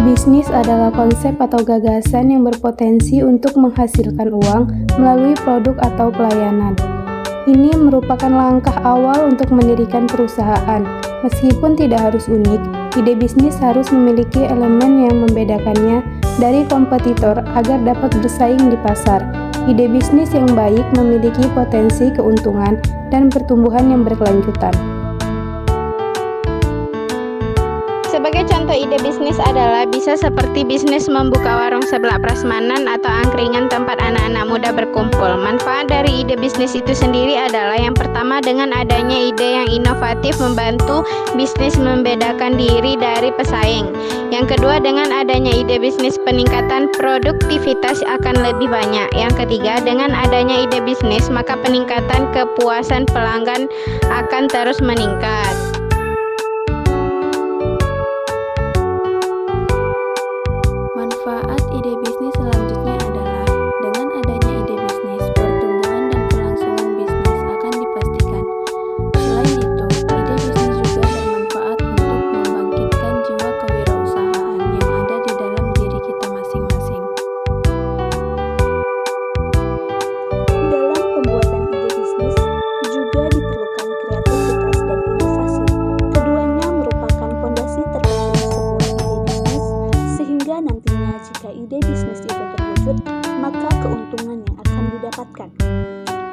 bisnis adalah konsep atau gagasan yang berpotensi untuk menghasilkan uang melalui produk atau pelayanan. Ini merupakan langkah awal untuk mendirikan perusahaan. Meskipun tidak harus unik, ide bisnis harus memiliki elemen yang membedakannya dari kompetitor agar dapat bersaing di pasar. Ide bisnis yang baik memiliki potensi keuntungan dan pertumbuhan yang berkelanjutan. Sebagai contoh ide bisnis adalah bisa seperti bisnis membuka warung sebelah prasmanan atau angkringan tempat anak-anak muda berkumpul. Manfaat dari ide bisnis itu sendiri adalah yang pertama, dengan adanya ide yang inovatif membantu bisnis membedakan diri dari pesaing. Yang kedua, dengan adanya ide bisnis peningkatan produktivitas akan lebih banyak. Yang ketiga, dengan adanya ide bisnis maka peningkatan kepuasan pelanggan akan terus meningkat. Manfaat ide bisnis selanjutnya adalah dengan adanya ide bisnis, pertumbuhan dan kelangsungan bisnis akan dipastikan. Selain itu, ide bisnis juga bermanfaat untuk membangkitkan jiwa kewirausahaan yang ada di dalam diri kita masing-masing. Dalam pembuatan ide bisnis juga diperlukan kreativitas dan inovasi. Keduanya merupakan fondasi terpenting sebuah ide bisnis, sehingga nantinya jika ide bisnis itu terwujud, maka keuntungan yang akan didapatkan.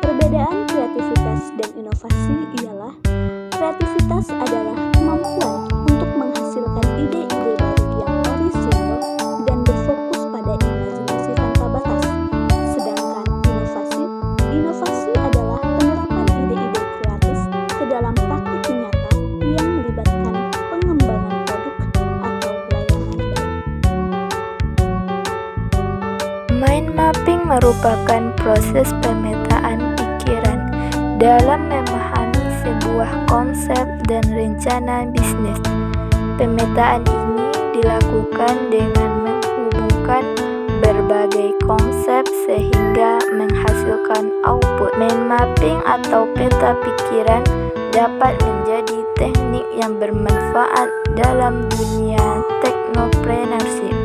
Perbedaan kreativitas dan inovasi ialah kreativitas adalah kemampuan untuk menghasilkan ide-ide baru yang orisinal dan berfokus pada imajinasi tanpa batas. Sedangkan inovasi adalah penerapan ide-ide kreatif ke dalam praktik nyata yang melibatkan pengembangan produk atau pelayanan baru. Mind mapping merupakan proses pemetaan pikiran dalam memahami sebuah konsep dan rencana bisnis. Pemetaan ini dilakukan dengan menghubungkan berbagai konsep sehingga menghasilkan output. Mind mapping atau peta pikiran dapat menjadi teknik yang bermanfaat dalam dunia teknopreneurship,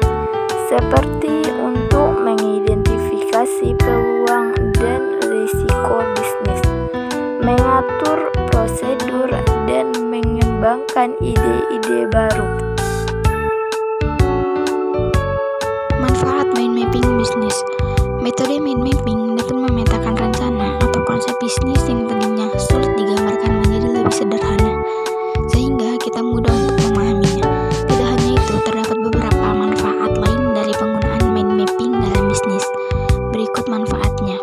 seperti untuk mengidentifikasi peluang dan risiko bisnis, mengatur prosedur, dan mengembangkan ide-ide baru. Manfaat mind mapping bisnis. Metode mind mapping dapat memetakan rencana atau konsep bisnis yang tadinya sulit digambarkan menjadi lebih sederhana, sehingga kita mudah untuk memahaminya. Tidak hanya itu, terdapat beberapa manfaat lain dari penggunaan mind mapping dalam bisnis. Berikut manfaatnya.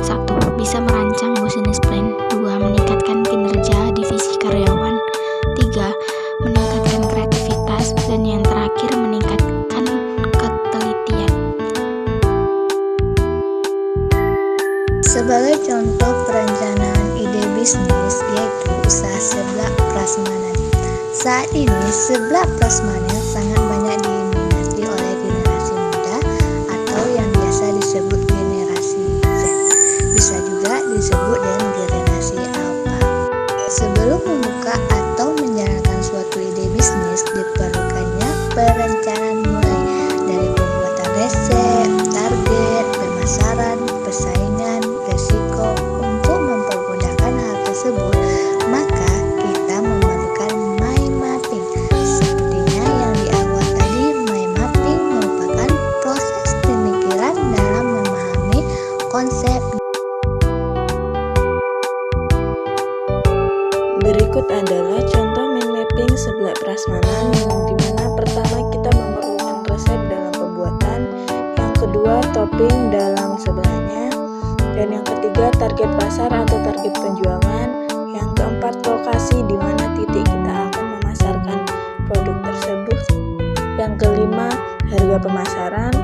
1. Bisa merancang business plan. 2. Meningkatkan kinerja divisi karyawan. 3. Meningkatkan kreativitas. Dan yang terakhir, meningkatkan ketelitian. Sebagai contoh perencanaan ide bisnis yaitu usaha seblak prasmanan. Saat ini seblak prasmanan sangat banyak diminati oleh generasi muda atau yang biasa disebut generasi Z. Bisa juga disebut dengan generasi alpha. Sebelum membuka atau menjalankan suatu ide bisnis, diperlukannya perencanaan mulai dari pembuatan resep, target, pemasaran, persaingan, resiko. Untuk mempermudahkan hal tersebut, maka kita memerlukan mind mapping. Sepertinya yang di awal tadi, mind mapping merupakan proses pemikiran dalam memahami konsep. Berikut adalah contoh mind mapping seblak prasmanan, yang dimana pertama kita memerlukan resep dalam pembuatan, yang kedua topping dalam sebelahnya, dan yang ketiga target pasar atau target penjualan, yang keempat lokasi di mana titik kita akan memasarkan produk tersebut, yang kelima harga pemasaran,